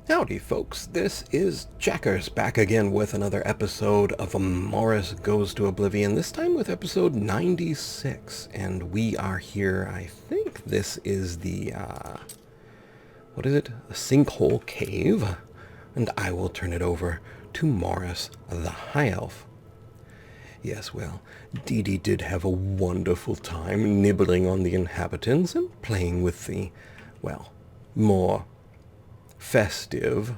Howdy folks, this is Jackers back again with another episode of Morous Goes to Oblivion, this time with episode 96, and we are here, I think this is the, what is it? The Sinkhole Cave, and I will turn it over to Morous the High Elf. Yes, well, Dee Dee did have a wonderful time nibbling on the inhabitants and playing with the, well, more festive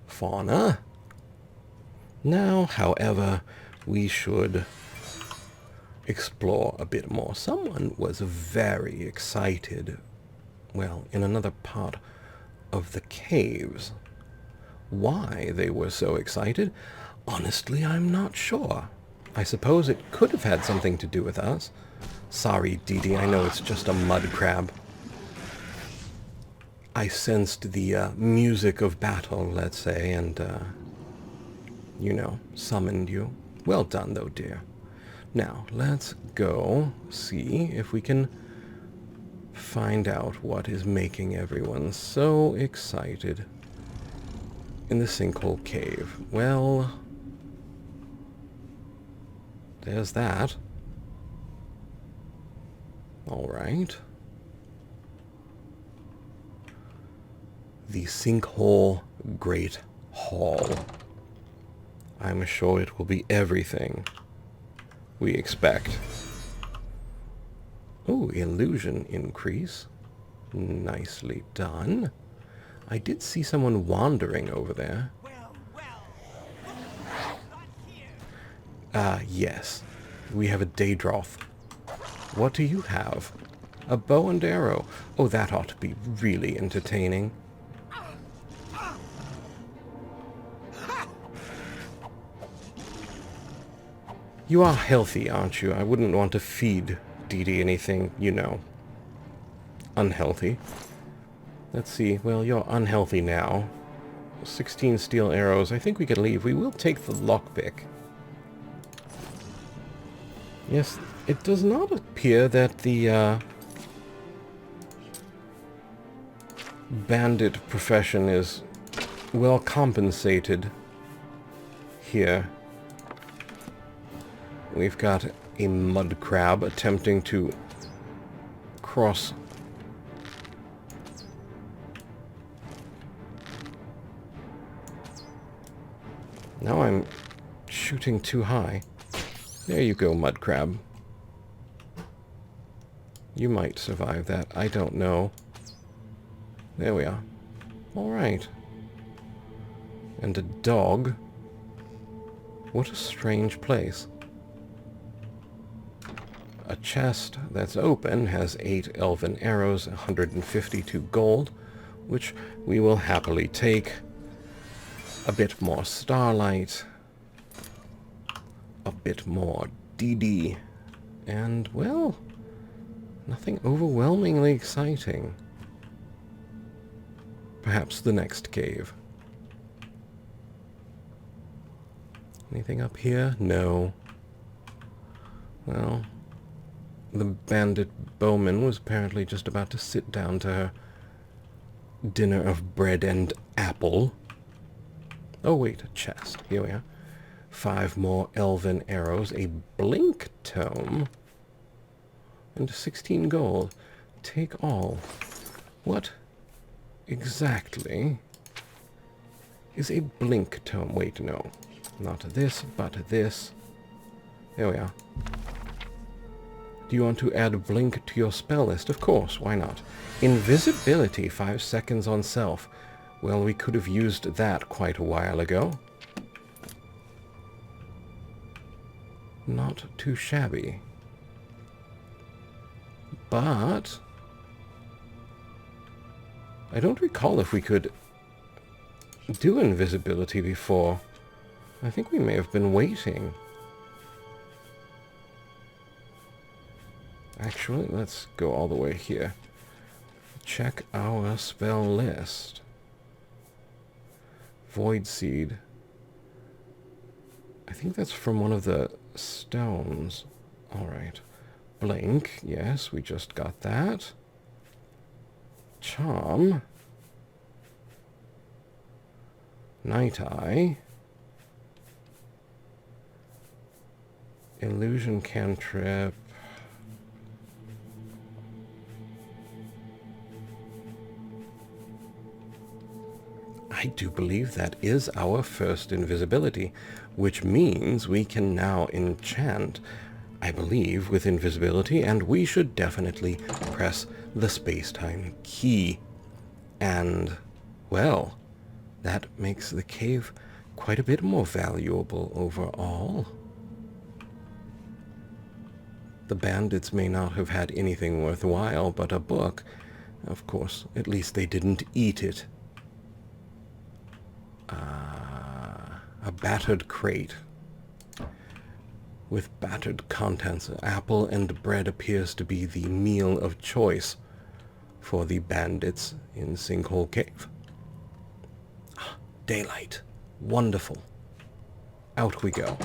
fauna. Now, however, we should explore a bit more. Someone was very excited, well, in another part of the caves. Why they were so excited, honestly, I'm not sure. I suppose it could have had something to do with us. Sorry, Dee Dee, I know it's just a mudcrab. I sensed the music of battle, let's say, and, you know, summoned you. Well done, though, dear. Now, let's go see if we can find out what is making everyone so excited in the Sinkhole Cave. Well, there's that. All right. The Sinkhole Great Hall. I'm sure it will be everything we expect. Oh, illusion increase. Nicely done. I did see someone wandering over there. Yes. We have a Daedroth. What do you have? A bow and arrow. Oh, that ought to be really entertaining. You are healthy, aren't you? I wouldn't want to feed Dee Dee anything, you know, unhealthy. Let's see. Well, you're unhealthy now. 16 steel arrows. I think we can leave. We will take the lockpick. Yes, it does not appear that the bandit profession is well compensated here. We've got a mudcrab attempting to cross. Now I'm shooting too high. There you go, mudcrab. You might survive that. I don't know. There we are. All right. And a dog. What a strange place. A chest that's open has 8 elven arrows, 152 gold, which we will happily take. A bit more starlight. A bit more DD. And, well, nothing overwhelmingly exciting. Perhaps the next cave. Anything up here? No. Well, the bandit bowman was apparently just about to sit down to her dinner of bread and apple. Oh wait, a chest. Here we are. 5 more elven arrows, a blink tome, and 16 gold. Take all. What exactly is a blink tome? Wait, no. Not this, but this. There we are. Do you want to add blink to your spell list? Of course, why not? Invisibility, 5 seconds on self. Well, we could have used that quite a while ago. Not too shabby. But I don't recall if we could do invisibility before. I think we may have been waiting. Actually, let's go all the way here. Check our spell list. Void Seed. I think that's from one of the stones. Alright. Blink. Yes, we just got that. Charm. Night Eye. Illusion cantrip. I do believe that is our first invisibility, which means we can now enchant, I believe, with invisibility, and we should definitely press the space-time key. And, well, that makes the cave quite a bit more valuable overall. The bandits may not have had anything worthwhile but a book. Of course, at least they didn't eat it. A battered crate with battered contents. Apple and bread appears to be the meal of choice for the bandits in Sinkhole Cave. Daylight. Wonderful. Out we go.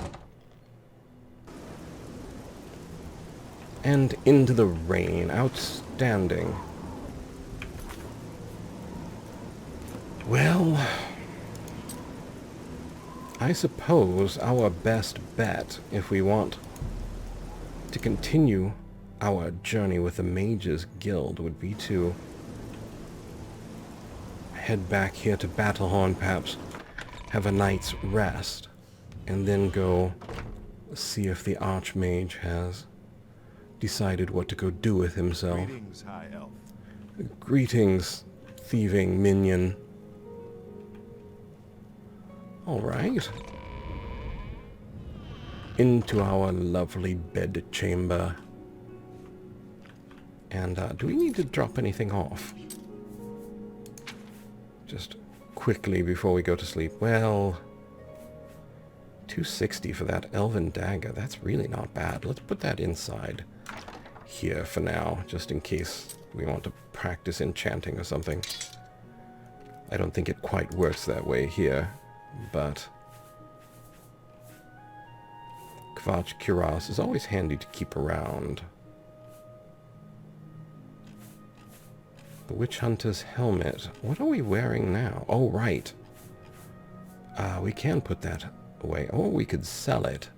And into the rain. Outstanding. Well, I suppose our best bet, if we want to continue our journey with the Mages Guild, would be to head back here to Battlehorn, perhaps have a night's rest, and then go see if the Archmage has decided what to go do with himself. Greetings, High Elf. Greetings, thieving minion. All right. Into our lovely bedchamber. And do we need to drop anything off? Just quickly before we go to sleep. Well, 260 for that elven dagger. That's really not bad. Let's put that inside here for now, just in case we want to practice enchanting or something. I don't think it quite works that way here, but Kvatch Cuirass is always handy to keep around. The Witch Hunter's helmet. What are we wearing now? Oh, right. We can put that away. Or we could sell it.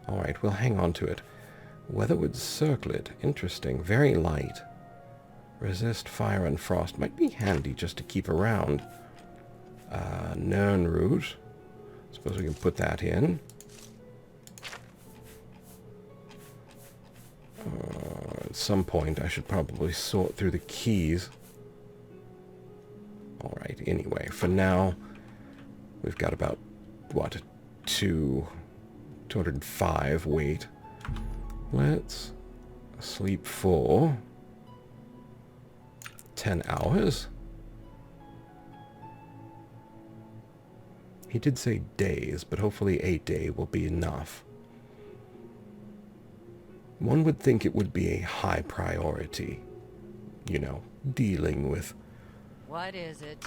Alright, we'll hang on to it. Weatherwood Circlet. Interesting. Very light. Resist fire and frost. Might be handy just to keep around. Nern Root. Suppose we can put that in. At some point I should probably sort through the keys. Alright, anyway, for now we've got about, what, 205 weight. Let's sleep for 10 hours. He did say days, but hopefully a day will be enough. One would think it would be a high priority, you know, dealing with... What is it?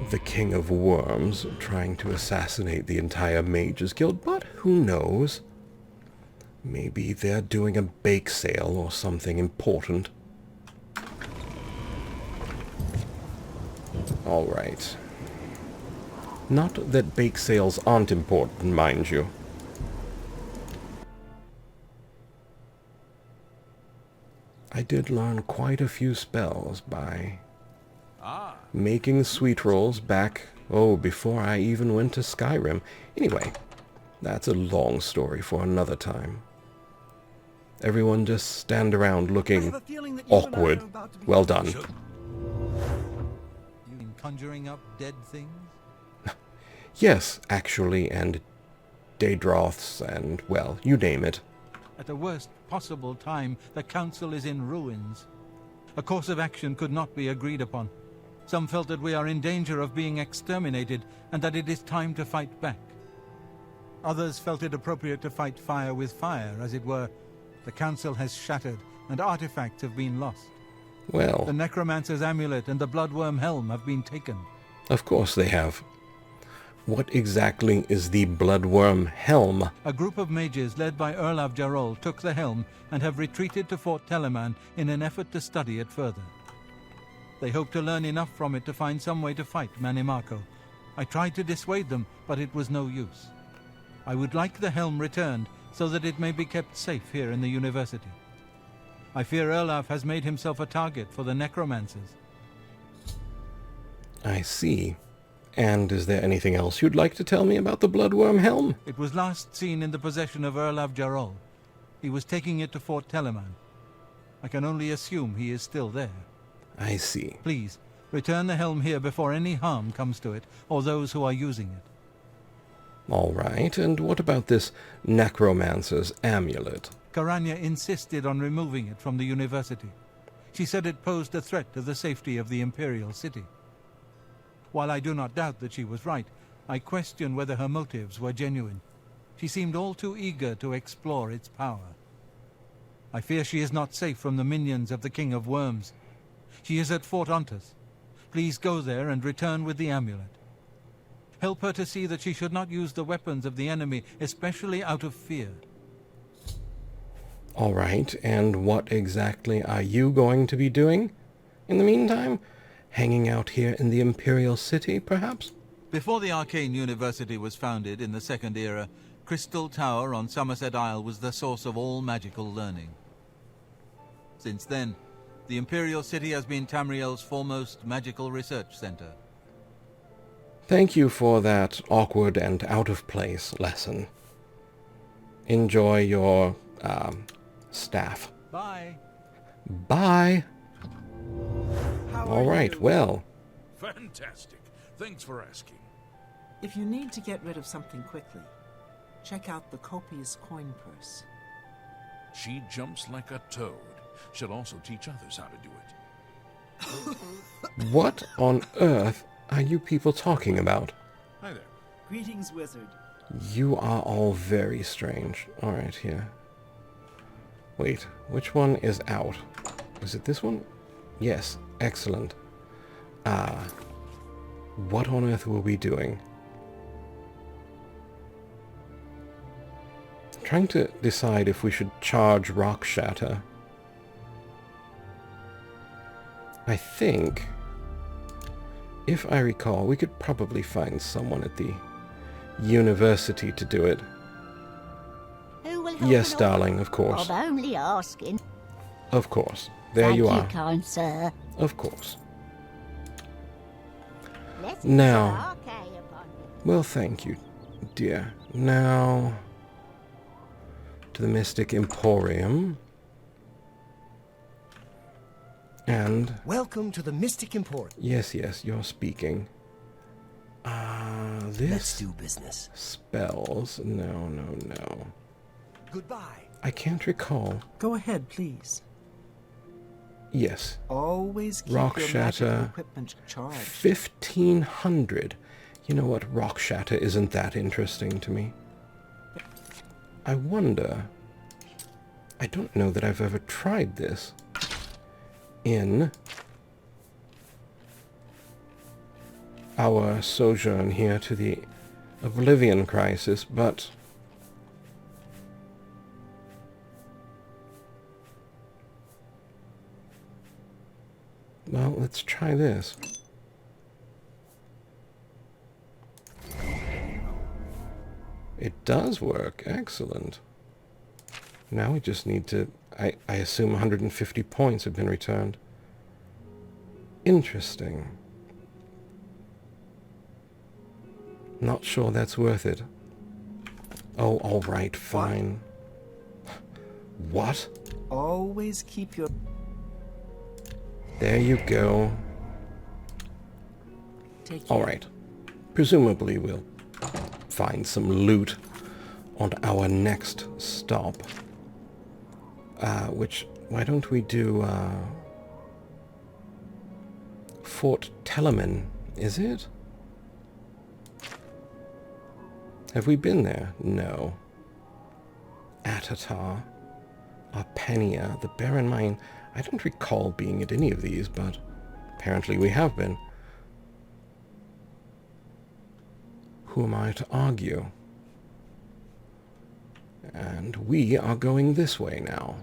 The King of Worms trying to assassinate the entire Mages Guild, but who knows? Maybe they're doing a bake sale or something important. Alright. Not that bake sales aren't important, mind you. I did learn quite a few spells by making sweet rolls back, before I even went to Skyrim. Anyway, that's a long story for another time. Everyone just stand around looking awkward. Well done. You mean conjuring up dead things? Yes, actually, and Daedroths and, well, you name it. At the worst possible time, the council is in ruins. A course of action could not be agreed upon. Some felt that we are in danger of being exterminated and that it is time to fight back. Others felt it appropriate to fight fire with fire, as it were. The council has shattered and artifacts have been lost. Well, The necromancer's amulet and the Bloodworm Helm have been taken. of course they have. What exactly is the Bloodworm Helm? A group of mages led by Irlav Jarol took the helm and have retreated to Fort Telamon in an effort to study it further. They hope to learn enough from it to find some way to fight Manimako, I tried to dissuade them, but it was no use. I would like the helm returned, so that it may be kept safe here in the university. I fear Irlav has made himself a target for the necromancers. I see. And is there anything else you'd like to tell me about the Bloodworm Helm? It was last seen in the possession of Irlav Jarol. He was taking it to Fort Telamon. I can only assume he is still there. I see. Please, return the helm here before any harm comes to it, or those who are using it. All right, and what about this necromancer's amulet? Karanya insisted on removing it from the university. She said it posed a threat to the safety of the Imperial City. While I do not doubt that she was right, I question whether her motives were genuine. She seemed all too eager to explore its power. I fear she is not safe from the minions of the King of Worms. She is at Fort Ontus. Please go there and return with the amulet. Help her to see that she should not use the weapons of the enemy, especially out of fear. All right, and what exactly are you going to be doing in the meantime? Hanging out here in the Imperial City, perhaps? Before the Arcane University was founded in the Second Era, Crystal Tower on Somerset Isle was the source of all magical learning. Since then, the Imperial City has been Tamriel's foremost magical research center. Thank you for that awkward and out-of-place lesson. Enjoy your, staff. Bye. Bye. All right, well. Fantastic. Thanks for asking. If you need to get rid of something quickly, check out the copious coin purse. She jumps like a toad. She'll also teach others how to do it. What on earth are you people talking about? Hi there. Greetings, wizard. You are all very strange. All right, here. Wait, which one is out? Is it this one? Yes, excellent. What on earth were we doing? I'm trying to decide if we should charge Rock Shatter. I think, if I recall, we could probably find someone at the university to do it. Who will help Yes, an darling, of course. I'm only asking. Of course. There Thank you are. kind sir. Of course. Let's Now- okay upon you. Well, thank you, dear. Now, to the Mystic Emporium. And, Welcome to the Mystic Emporium. yes, you're speaking. Let's This do business. spells. No. Goodbye. I can't recall. Go ahead, please. Yes, Always keep Rock your Shatter. magical equipment charged. 1,500. You know what? Rock Shatter isn't that interesting to me. I wonder... I don't know that I've ever tried this in our sojourn here to the Oblivion Crisis, but... well, let's try this. It does work. Excellent. Now we just need to... I assume 150 points have been returned. Interesting. Not sure that's worth it. Oh, alright, fine. What? Always keep your... There you go. Take care. Alright. Presumably we'll find some loot on our next stop. Why don't we do, Fort Telamon, is it? Have we been there? No. Atatar. Arpenia. The Barren Mine. I don't recall being at any of these, but apparently we have been. Who am I to argue? And we are going this way now.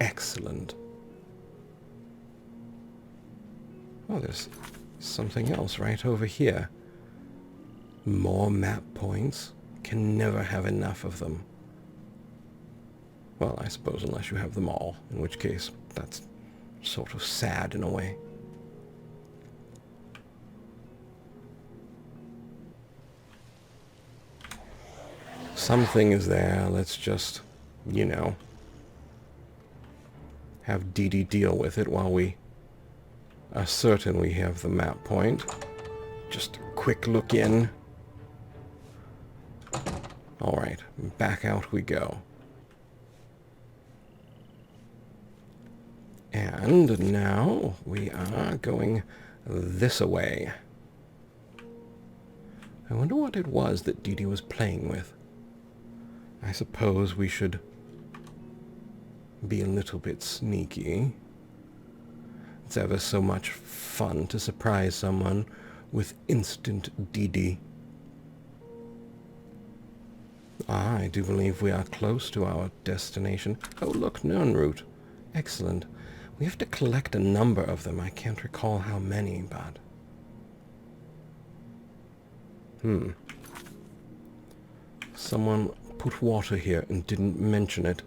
Excellent. Oh, there's something else right over here. More map points. Can never have enough of them. Well, I suppose unless you have them all, in which case that's sort of sad in a way. Something is there. Let's just, you know, have Dee Dee deal with it while we are certain we have the map point. Just a quick look in. Alright, back out we go. And now we are going this way. I wonder what it was that Dee Dee was playing with. I suppose we should be a little bit sneaky. It's ever so much fun to surprise someone with instant Dee Dee. I do believe we are close to our destination. Oh, look, Nirnroot. Excellent. We have to collect a number of them. I can't recall how many, but... Someone put water here and didn't mention it.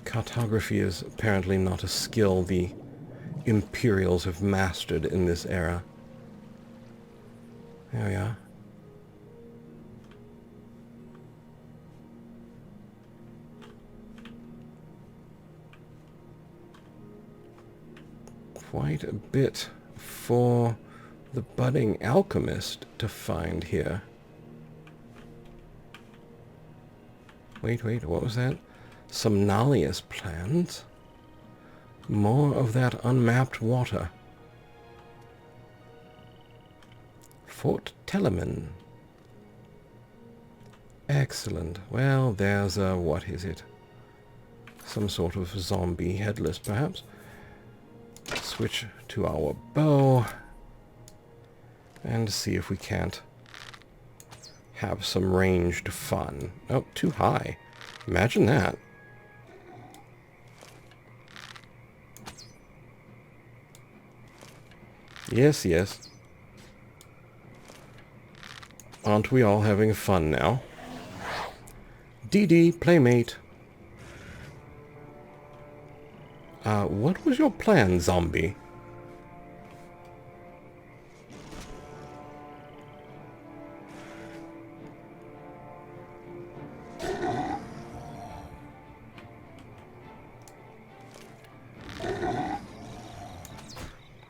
Cartography is apparently not a skill the Imperials have mastered in this era. There we are. Quite a bit for the budding alchemist to find here. Wait, what was that? Somnalius plans. More of that unmapped water. Fort Telamon. Excellent. Well, there's a... what is it? Some sort of zombie headless, perhaps. Switch to our bow. And see if we can't have some ranged fun. Oh, too high. Imagine that. Yes. Aren't we all having fun now? Dee Dee, playmate. What was your plan, zombie?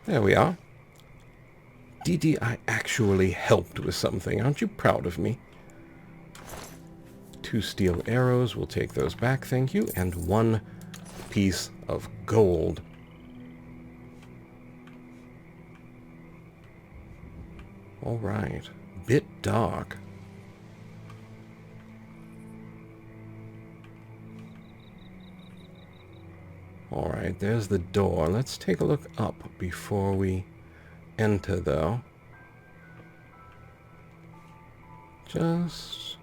There we are. Dee Dee, I actually helped with something. Aren't you proud of me? 2 steel arrows. We'll take those back, thank you. And 1 piece of gold. Alright. Bit dark. Alright, there's the door. Let's take a look up before we enter, though. Just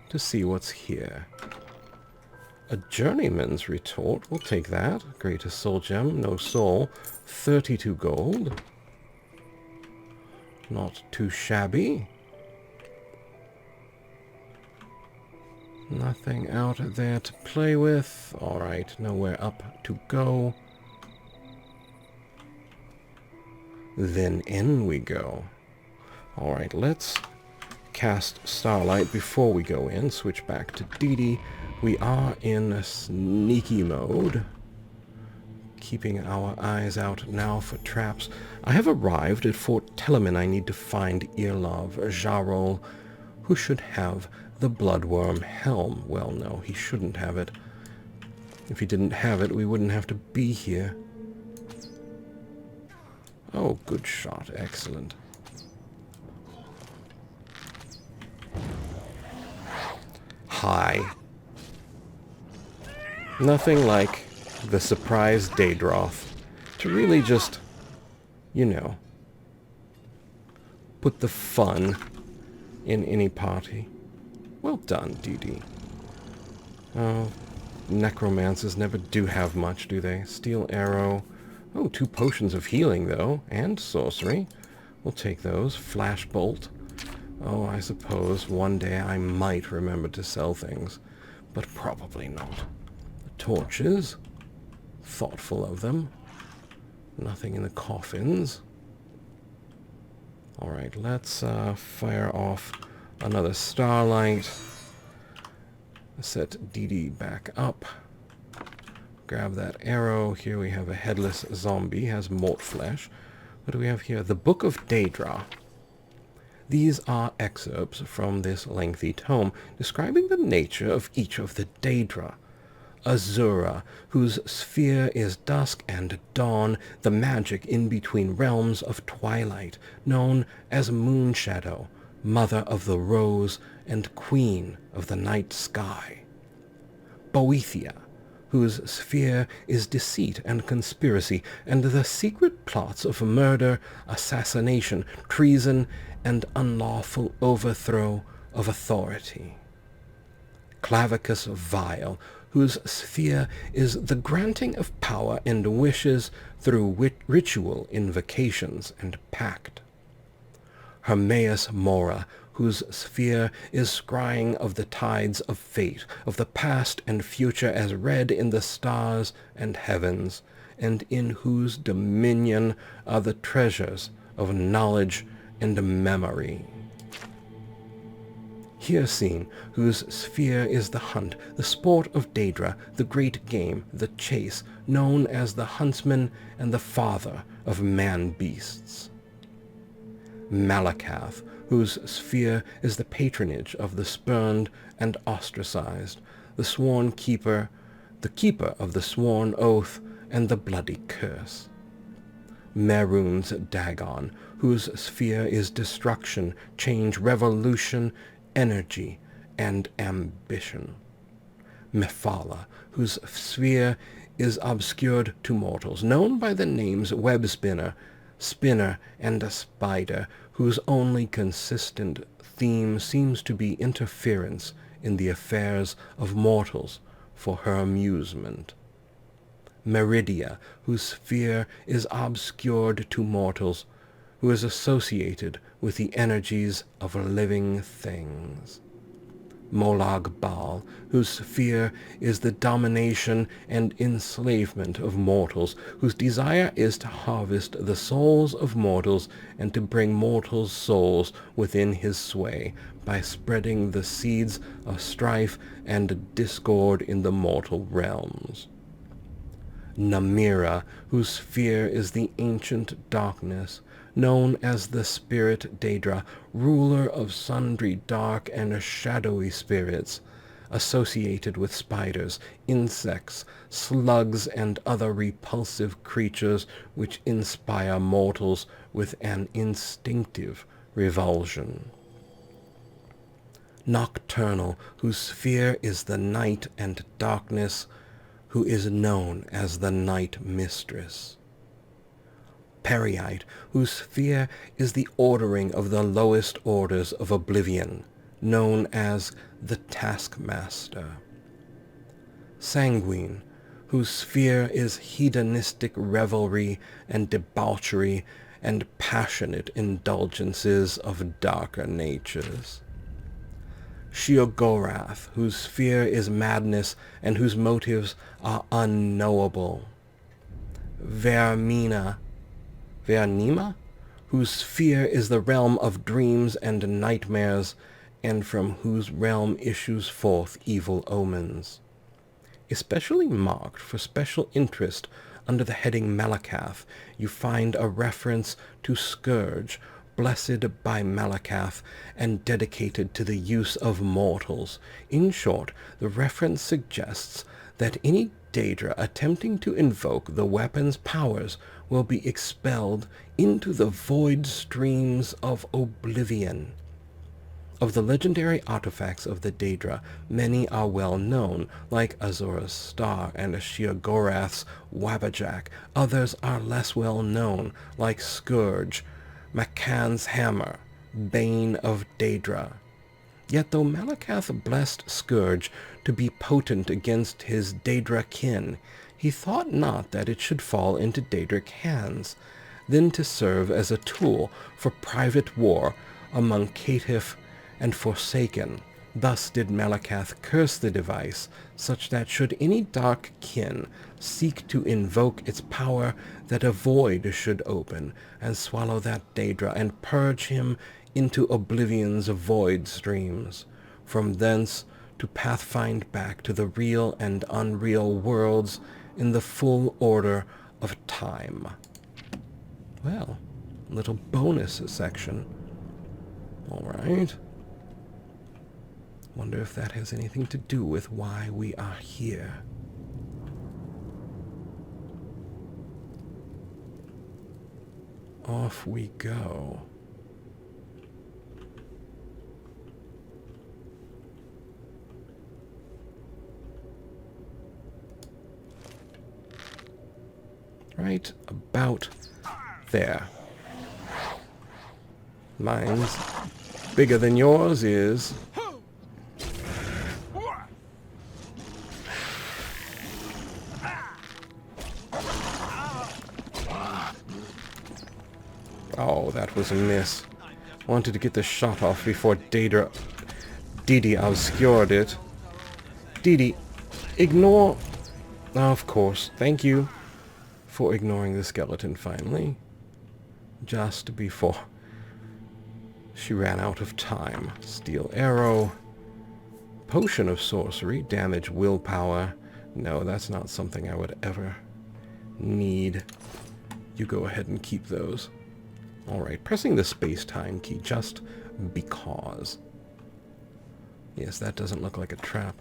to see what's here. A journeyman's retort. We'll take that. Greater soul gem. No soul. 32 gold. Not too shabby. Nothing out there to play with. Alright, nowhere up to go. Then in we go. Alright, let's cast Starlight before we go in. Switch back to Dee Dee. We are in a sneaky mode. Keeping our eyes out now for traps. I have arrived at Fort Telamon. I need to find Irlav Jarol, who should have the Bloodworm Helm. Well, no, he shouldn't have it. If he didn't have it, we wouldn't have to be here. Oh, good shot. Excellent. Hi. Nothing like the surprise Daedroth to really just, you know, put the fun in any party. Well done, Dee Dee. Oh, necromancers never do have much, do they? Steel arrow. Oh, 2 potions of healing, though, and sorcery. We'll take those. Flash bolt. Oh, I suppose one day I might remember to sell things, but probably not. The torches. Thoughtful of them. Nothing in the coffins. Alright, let's fire off another starlight. Set Dee Dee back up. Grab that arrow. Here we have a headless zombie. Has mort flesh. What do we have here? The Book of Daedra. These are excerpts from this lengthy tome describing the nature of each of the Daedra. Azura, whose sphere is dusk and dawn, the magic in between realms of twilight, known as Moonshadow, mother of the rose and queen of the night sky. Boethia, whose sphere is deceit and conspiracy, and the secret plots of murder, assassination, treason, and unlawful overthrow of authority. Clavicus Vile, whose sphere is the granting of power and wishes through ritual invocations and pact. Hermaeus Mora, whose sphere is scrying of the tides of fate, of the past and future as read in the stars and heavens, and in whose dominion are the treasures of knowledge and memory. Hircine, whose sphere is the hunt, the sport of Daedra, the great game, the chase, known as the huntsman and the father of man-beasts. Malakath, whose sphere is the patronage of the spurned and ostracized, the sworn keeper, the keeper of the sworn oath and the bloody curse. Mehrunes Dagon, whose sphere is destruction, change, revolution, energy, and ambition. Mephala, whose sphere is obscured to mortals, known by the names web-spinner, spinner, and a spider, whose only consistent theme seems to be interference in the affairs of mortals for her amusement. Meridia, whose sphere is obscured to mortals, who is associated with the energies of living things. Molag Bal, whose sphere is the domination and enslavement of mortals, whose desire is to harvest the souls of mortals and to bring mortals' souls within his sway by spreading the seeds of strife and discord in the mortal realms. Namira, whose sphere is the ancient darkness, known as the spirit Daedra, ruler of sundry dark and shadowy spirits, associated with spiders, insects, slugs, and other repulsive creatures which inspire mortals with an instinctive revulsion. Nocturnal, whose sphere is the night and darkness, who is known as the Night Mistress. Periite, whose sphere is the ordering of the lowest orders of Oblivion, known as the Taskmaster. Sanguine, whose sphere is hedonistic revelry and debauchery and passionate indulgences of darker natures. Sheogorath, whose sphere is madness and whose motives are unknowable. Vernima, whose sphere is the realm of dreams and nightmares, and from whose realm issues forth evil omens. Especially marked for special interest under the heading Malakath, you find a reference to Scourge, blessed by Malakath and dedicated to the use of mortals. In short, the reference suggests that any Daedra attempting to invoke the weapon's powers will be expelled into the void streams of Oblivion. Of the legendary artifacts of the Daedra, many are well known, like Azura's Star and Sheogorath's Wabbajack. Others are less well known, like Scourge, Makan's Hammer, Bane of Daedra. Yet though Malakath blessed Scourge to be potent against his Daedra kin, he thought not that it should fall into Daedric hands, then to serve as a tool for private war among caitiff and Forsaken. Thus did Malakath curse the device, such that should any dark kin seek to invoke its power, that a void should open and swallow that Daedra, and purge him into Oblivion's void streams. From thence to pathfind back to the real and unreal worlds in the full order of time. Well, little bonus section. Alright. Wonder if that has anything to do with why we are here. Off we go. Right about there. Mine's bigger than yours is. Oh, that was a miss. Wanted to get the shot off before Didi obscured it. Didi, ignore... Of course, thank you for ignoring the skeleton finally. Just before she ran out of time. Steel arrow. Potion of sorcery. Damage willpower. No, that's not something I would ever need. You go ahead and keep those. Alright, pressing the space-time key just because. Yes, that doesn't look like a trap.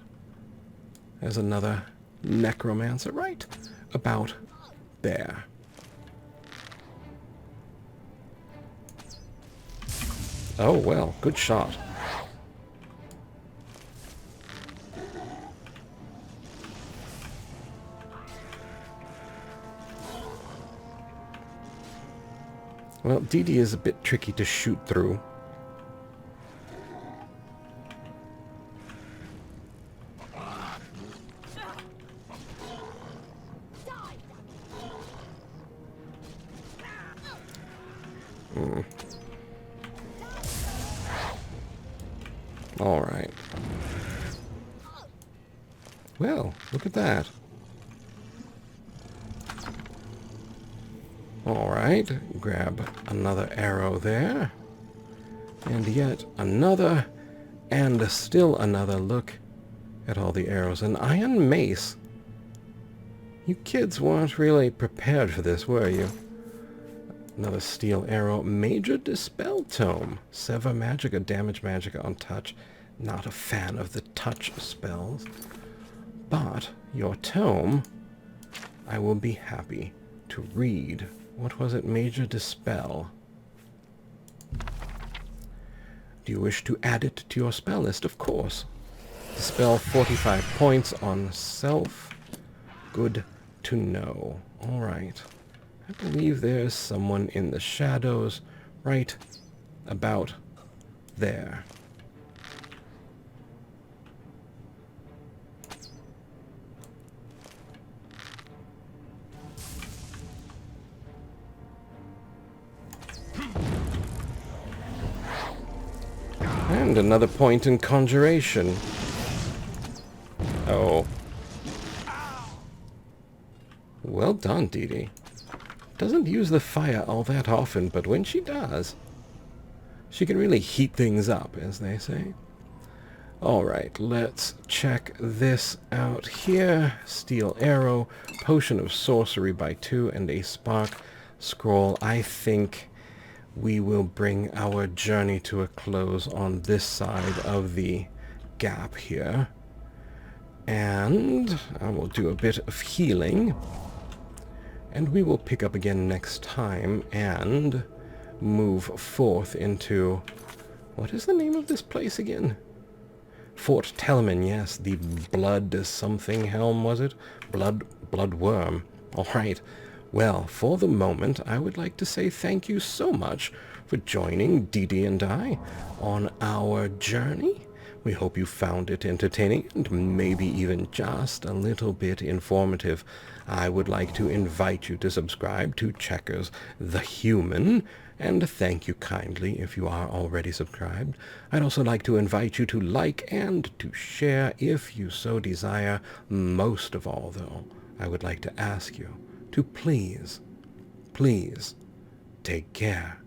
There's another necromancer right about there. Oh, well, good shot. Well, Didi is a bit tricky to shoot through. All right. Well, look at that. Alright, grab another arrow there. And yet another, and still another. Look at all the arrows. An iron mace. You kids weren't really prepared for this, were you? Another steel arrow. Major Dispel Tome. Sever Magicka, Damage Magicka on touch. Not a fan of the touch spells. But your tome, I will be happy to read. What was it? Major Dispel. Do you wish to add it to your spell list? Of course. Dispel 45 points on self. Good to know. Alright. I believe there's someone in the shadows right about there. And another point in conjuration. Oh. Well done, Didi. Doesn't use the fire all that often, but when she does, she can really heat things up, as they say. Alright, let's check this out here. Steel arrow, potion of sorcery by 2, and a spark scroll. I think we will bring our journey to a close on this side of the gap here. And I will do a bit of healing. And we will pick up again next time and move forth into... What is the name of this place again? Fort Telamon, yes. The Blood something Helm, was it? Bloodworm. Alright. Well, for the moment, I would like to say thank you so much for joining Didi and I on our journey. We hope you found it entertaining and maybe even just a little bit informative. I would like to invite you to subscribe to Checkers the Human, and thank you kindly if you are already subscribed. I'd also like to invite you to like and to share if you so desire. Most of all, though, I would like to ask you to please take care.